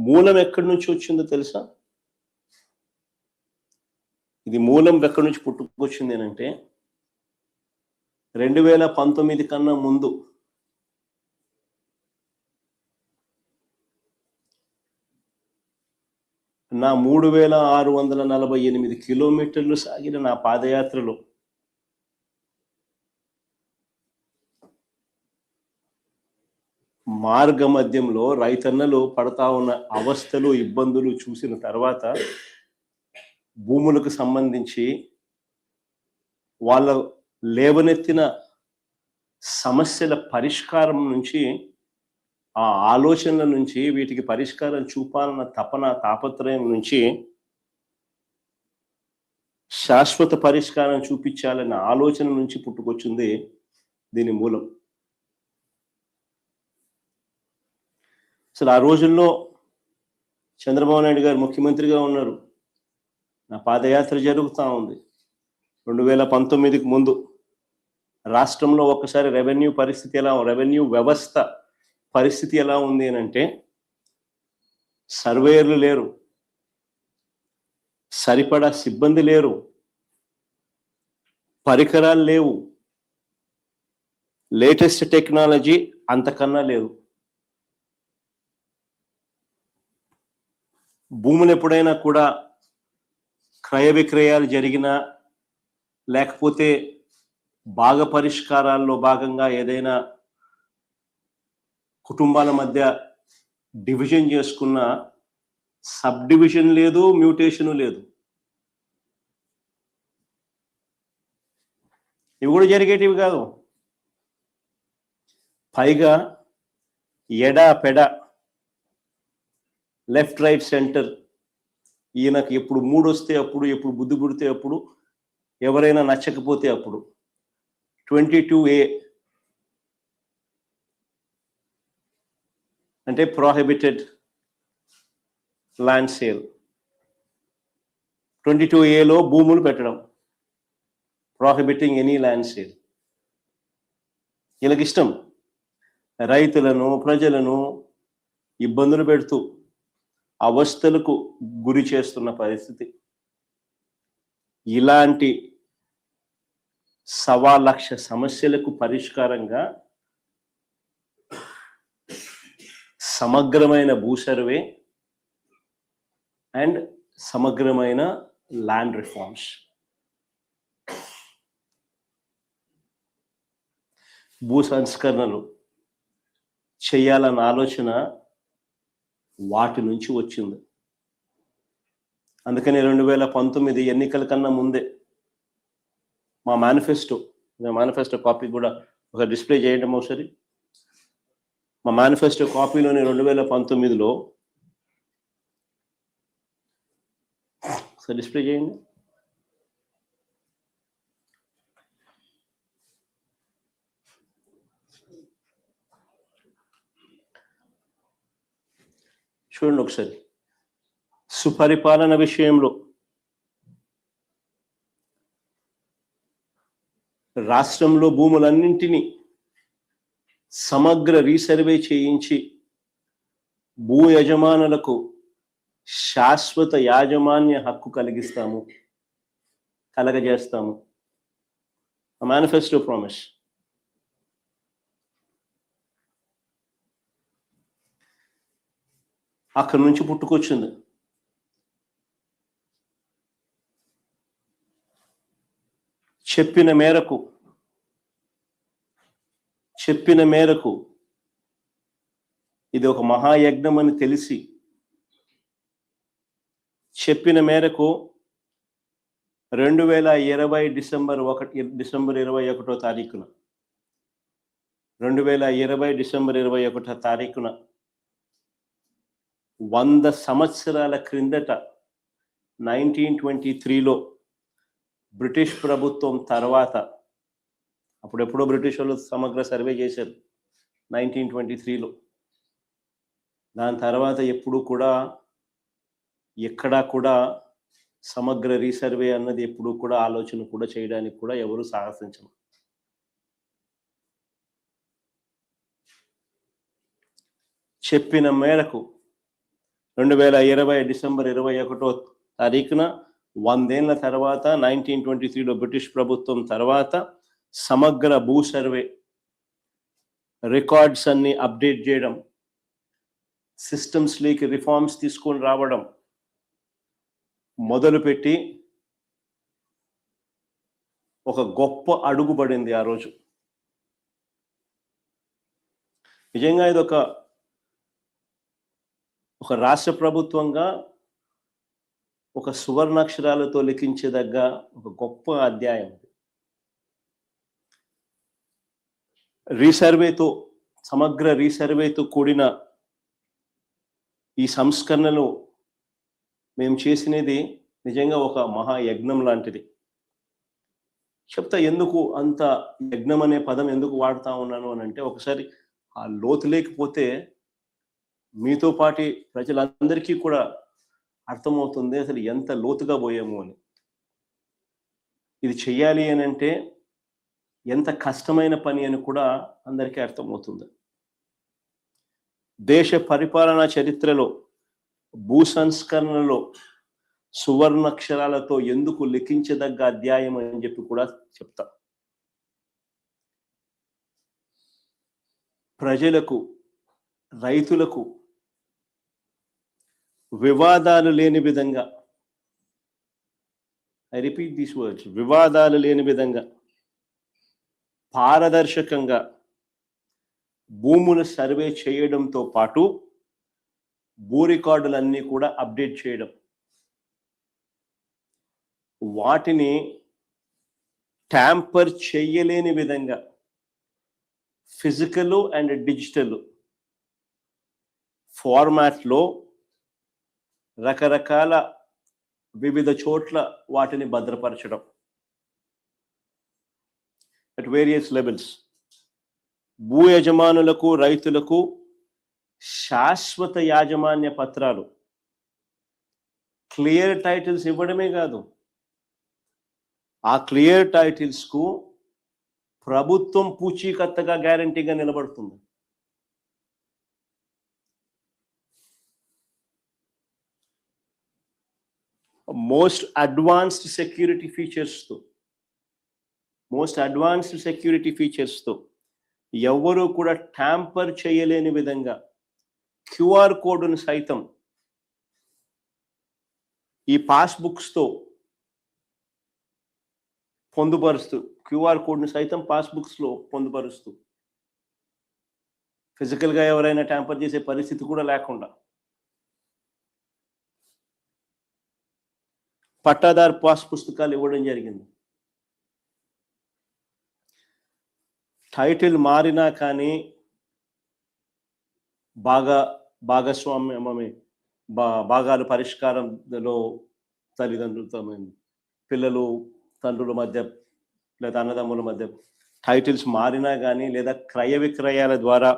మూలం ఎక్కడి నుంచి వచ్చిందో తెలుసా? ఇది మూలం ఎక్కడి నుంచి పుట్టుకొచ్చింది అంటే 2019 కన్నా ముందు నా 3648 కిలోమీటర్లు సాగిన నా పాదయాత్రలో మార్గ మధ్యంలో రైతన్నలు పడతా ఉన్న అవస్థలు, ఇబ్బందులు చూసిన తర్వాత భూములకు సంబంధించి వాళ్ళ లేవనెత్తిన సమస్యల పరిష్కారం నుంచి, ఆ ఆలోచనల నుంచి, వీటికి పరిష్కారం చూపాలన్న తపన, తాపత్రయం నుంచి శాశ్వత పరిష్కారం చూపించాలన్న ఆలోచన నుంచి పుట్టుకొచ్చింది దీని మూలం. అసలు ఆ రోజుల్లో చంద్రబాబు నాయుడు గారు ముఖ్యమంత్రిగా ఉన్నారు. నా పాదయాత్ర జరుగుతూ ఉంది. 2019కి ముందు రాష్ట్రంలో ఒక్కసారి రెవెన్యూ వ్యవస్థ పరిస్థితి ఎలా ఉంది అని అంటే, సర్వేయర్లు లేరు, సరిపడా సిబ్బంది లేరు, పరికరాలు లేవు, లేటెస్ట్ టెక్నాలజీ అంతకన్నా లేదు. భూములు ఎప్పుడైనా కూడా క్రయ విక్రయాలు జరిగినా, లేకపోతే భాగ పరిష్కారాల్లో భాగంగా ఏదైనా కుటుంబాల మధ్య డివిజన్ చేసుకున్న సబ్ డివిజన్ లేదు, మ్యూటేషను లేదు. ఇవి కూడా జరిగేటివి కాదు. పైగా ఎడా పెడ, లెఫ్ట్ రైట్ సెంటర్, ఈయనకు ఎప్పుడు మూడు వస్తే అప్పుడు, ఎప్పుడు బుద్ధి పుడితే అప్పుడు, ఎవరైనా నచ్చకపోతే అప్పుడు 22A అంటే ప్రోహిబిటెడ్ ల్యాండ్ సేల్. 22Aలో భూములు పెట్టడం, ప్రోహిబిటింగ్ ఎనీ ల్యాండ్ సేల్. వీళ్ళకి ఇష్టం రైతులను, ప్రజలను ఇబ్బందులు పెడుతూ అవస్థలకు గురి చేస్తున్న పరిస్థితి. ఇలాంటి 1,00,000 సమస్యలకు పరిష్కారంగా సమగ్రమైన భూ సర్వే అండ్ సమగ్రమైన ల్యాండ్ రిఫార్మ్స్. భూ సంస్కరణలు చేయాలన్న ఆలోచన వాటి నుంచి వచ్చింది. అందుకని 2019 ఎన్నికల కన్నా ముందే మా మేనిఫెస్టో కాపీ కూడా ఒక డిస్ప్లే చేయడం ఒకసారి. మా మేనిఫెస్టో కాపీలోని 2019లో ఒకసారి డిస్ప్లే చేయండి. చూడండి ఒకసారి. సుపరిపాలన విషయంలో రాష్ట్రంలో భూములన్నింటినీ సమగ్ర రీసర్వే చేయించి భూ యజమానులకు శాశ్వత యాజమాన్య హక్కు కలగజేస్తాము. Manifesto promise. అక్కడి నుంచి పుట్టుకొచ్చింది. చెప్పిన మేరకు ఇది ఒక మహాయజ్ఞం అని తెలిసి, చెప్పిన మేరకు 2020 డిసెంబర్ 21వ తారీఖున 100 సంవత్సరాల క్రిందట 1923లో బ్రిటిష్ ప్రభుత్వం తర్వాత, అప్పుడెప్పుడో బ్రిటిష్ వాళ్ళు సమగ్ర సర్వే చేశారు 1923లో. దాని తర్వాత ఎప్పుడు కూడా ఎక్కడా కూడా సమగ్ర రీసర్వే అన్నది ఎప్పుడు కూడా ఆలోచన కూడా చేయడానికి కూడా ఎవరు సాహసించరు. చెప్పిన మేరకు 2020 డిసెంబర్ 21వ తారీఖున 100 ఏళ్ల తర్వాత 1923లో బ్రిటిష్ ప్రభుత్వం తర్వాత సమగ్ర భూ సర్వే రికార్డ్స్ అన్ని అప్డేట్ చేయడం, సిస్టమ్స్ లేకి రిఫార్మ్స్ తీసుకొని రావడం మొదలుపెట్టి ఒక గొప్ప అడుగు పడింది ఆ రోజు. నిజంగా ఇది ఒక రాష్ట్ర ప్రభుత్వంగా ఒక సువర్ణాక్షరాలతో లిఖించదగ్గ ఒక గొప్ప అధ్యాయం. రీసర్వేతో, సమగ్ర రీసర్వేతో కూడిన ఈ సంస్కరణలు మేము చేసినది నిజంగా ఒక మహాయజ్ఞం లాంటిది. చెప్తా ఎందుకు అంత యజ్ఞం అనే పదం ఎందుకు వాడుతా ఉన్నాను అని అంటే, ఒకసారి ఆ లోతు లేకపోతే మీతో పాటి ప్రజలందరికీ కూడా అర్థమవుతుంది అసలు ఎంత లోతుగా పోయాము అని. ఇది చెయ్యాలి అని అంటే ఎంత కష్టమైన పని అని కూడా అందరికీ అర్థమవుతుంది. దేశ పరిపాలనా చరిత్రలో భూ సంస్కరణలో సువర్ణాక్షరాలతో ఎందుకు లిఖించదగ్గ అధ్యాయం అని చెప్పి కూడా చెప్తా. ప్రజలకు, రైతులకు వివాదాలు లేని విధంగా, ఐ రిపీట్ దీస్ వర్డ్స్, వివాదాలు లేని విధంగా పారదర్శకంగా భూముల సర్వే చేయడంతో పాటు భూ రికార్డులన్నీ కూడా అప్డేట్ చేయడం, వాటిని ట్యాంపర్ చేయలేని విధంగా ఫిజికల్ అండ్ డిజిటల్ ఫార్మాట్లో రకరకాల వివిధ చోట్ల వాటిని భద్రపరచడం అట్ వేరియస్ లెవెల్స్. భూ యజమానులకు, రైతులకు శాశ్వత యాజమాన్య పత్రాలు, క్లియర్ టైటిల్స్ ఇవ్వడమే కాదు, ఆ క్లియర్ టైటిల్స్ కు ప్రభుత్వం పూచీకత్తగా గ్యారంటీగా నిలబడుతుంది. మోస్ట్ అడ్వాన్స్డ్ సెక్యూరిటీ ఫీచర్స్తో ఎవరు కూడా ట్యాంపర్ చేయలేని విధంగా క్యూఆర్ కోడ్ను సైతం ఈ పాస్బుక్స్తో పొందుపరుస్తూ, క్యూఆర్ కోడ్ను సైతం పాస్బుక్స్లో పొందుపరుస్తూ, ఫిజికల్గా ఎవరైనా ట్యాంపర్ చేసే పరిస్థితి కూడా లేకుండా పట్టాదారు పాస్ పుస్తకాలు ఇవ్వడం జరిగింది. టైటిల్ మారినా కానీ భాగాలు పరిష్కారంలో తల్లిదండ్రులతో, పిల్లలు తండ్రుల మధ్య లేదా అన్నదమ్ముల మధ్య టైటిల్స్ మారినా కానీ, లేదా క్రయ విక్రయాల ద్వారా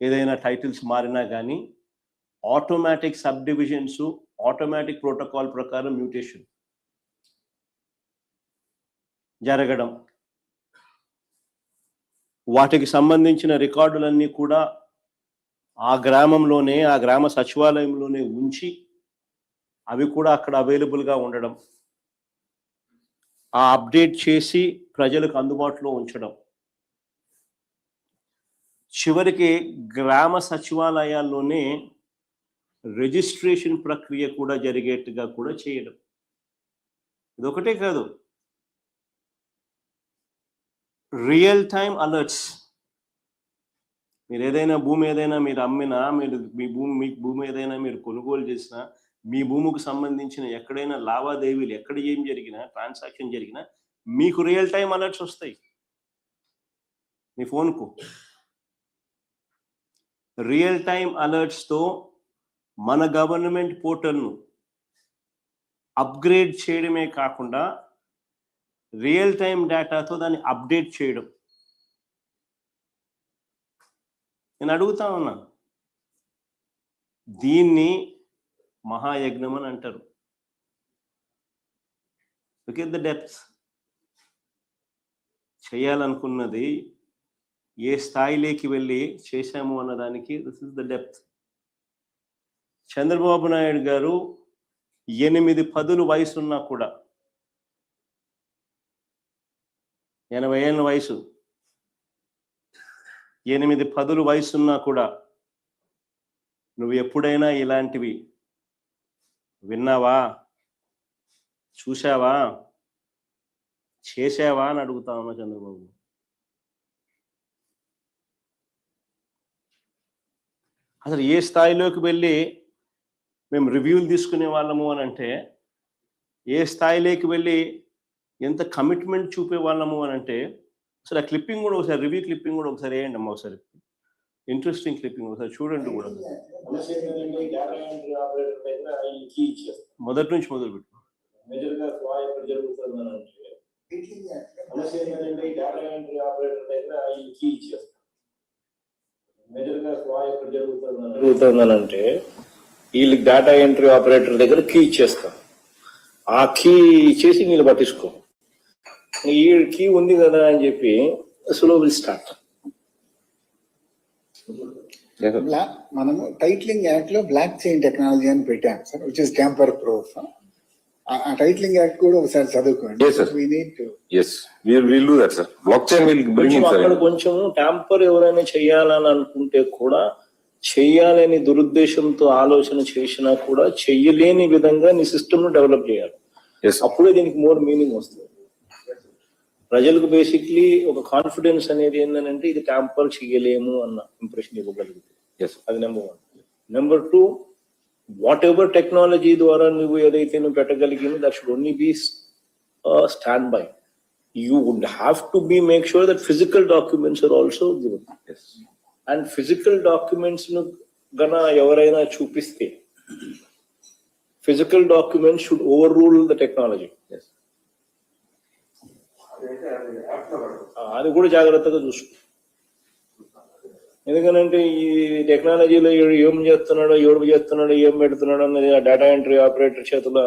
ఏదైనా టైటిల్స్ మారినా కానీ automatic sub divisions, automatic protocol ప్రకారం మ్యూటేషన్ జరగడం, వాటికి సంబంధించిన రికార్డులన్నీ కూడా ఆ గ్రామంలోనే, ఆ గ్రామ సచివాలయంలోనే ఉంచి అవి కూడా అక్కడ అవైలబుల్గా ఉండడం, ఆ అప్డేట్ చేసి ప్రజలకు అందుబాటులో ఉంచడం, చివరికి గ్రామ సచివాలయాల్లోనే రిజిస్ట్రేషన్ ప్రక్రియ కూడా జరిగేట్టుగా కూడా చేయడం. ఇదొకటే కాదు, రియల్ టైం అలర్ట్స్. మీరు ఏదైనా భూమి ఏదైనా మీరు అమ్మినా, మీ భూమి ఏదైనా మీరు కొనుగోలు చేసినా, మీ భూమికి సంబంధించిన ఎక్కడైనా లావాదేవీలు, ఎక్కడ ఏం జరిగినా, ట్రాన్సాక్షన్ జరిగినా మీకు రియల్ టైం అలర్ట్స్ వస్తాయి మీ ఫోన్కు. రియల్ టైం అలర్ట్స్తో మన గవర్నమెంట్ పోర్టల్ను అప్గ్రేడ్ చేయడమే కాకుండా రియల్ టైం డేటాతో దాన్ని అప్డేట్ చేయడం. నేను అడుగుతా ఉన్నా, దీన్ని మహాయజ్ఞం అని అంటారు. Look at the depth. చేయాలనుకున్నది ఏ స్థాయిలోకి వెళ్ళి చేశాము అన్నదానికి this is the depth. Chandrababu Naidu గారు 8 పదులు వయసున్నా కూడా, 80 ఏళ్ళ వయసు, 8 పదులు వయసున్నా కూడా నువ్వు ఎప్పుడైనా ఇలాంటివి విన్నావా, చూసావా, చేసావా అని అడుగుతా ఉన్నా చంద్రబాబు. అసలు ఏ స్థాయిలోకి వెళ్ళి మేము రివ్యూలు తీసుకునే వాళ్ళము అని అంటే, ఏ స్థాయిలోకి వెళ్ళి ఎంత కమిట్మెంట్ చూపే వాళ్ళము అని అంటే, అసలు ఆ క్లిప్పింగ్ కూడా ఒకసారి, రివ్యూ క్లిప్పింగ్ కూడా ఒకసారి వేయండి అమ్మా, ఒకసారి ఇంట్రెస్టింగ్ క్లిప్పింగ్ ఒకసారి చూడండి కూడా. మొదటి నుంచి మొదలు పెట్టు. మేజర్గా ఫ్లా ఎక్కడ జరుగుతుందని అంటే, సమస్య ఏంటంటే డేటా ఎంట్రీ ఆపరేటర్ దగ్గర ఈ కీ ఇచ్చేస్తాం. మేజర్గా ఫ్లా ఎక్కడ జరుగుతుందని అంటే, వీళ్ళకి డేటా ఎంట్రీ ఆపరేటర్ దగ్గర కీ ఇచ్చేస్తాం. ఆ కీ ఇచ్చేసి వీళ్ళు పట్టించుకో, ఈ కీ ఉంది కదా అని చెప్పి స్లో విల్ స్టార్ట్. మనము టైటిలింగ్ యాక్ట్ లో బ్లాక్ చైన్ టెక్నాలజీ అని పెట్టాం sir, which is tamper proof. ఆ టైటిలింగ్ యాక్ట్ కూడా ఒకసారి చదువుకోండి. అక్కడ కొంచెం ట్యాంపర్ ఎవరైనా చేయాలని అనుకుంటే కూడా, చెయ్యాలని దురుద్దేశంతో ఆలోచన చేసినా కూడా చెయ్యలేని విధంగా నీ సిస్టమ్ ను డెవలప్ చేయాలి. అప్పుడే దీనికి మోర్ మీనింగ్ వస్తుంది. ప్రజలకు బేసిక్లీ ఒక కాన్ఫిడెన్స్ అనేది ఏంటంటే ఇది ట్యాంపర్ చేయలేము అన్న ఇంప్రెషన్ ఇవ్వగలిగితే, అది number 1. Number 2, whatever technology ద్వారా నువ్వు ఏదైతే నువ్వు పెట్టగలిగిన, that should only be stand by. You would have to be make sure that physical documents are also given. And physical documents ను గన ఎవరైనా చూపిస్తే, physical documents should overrule the technology. అది కూడా జాగ్రత్తగా చూసుకో. ఎందుకనంటే ఈ టెక్నాలజీలో ఏం చేస్తున్నాడో, ఎవరు చేస్తున్నాడో, ఏం పెడుతున్నాడో అన్నది ఆ డేటా ఎంట్రీ ఆపరేటర్ చేతిలో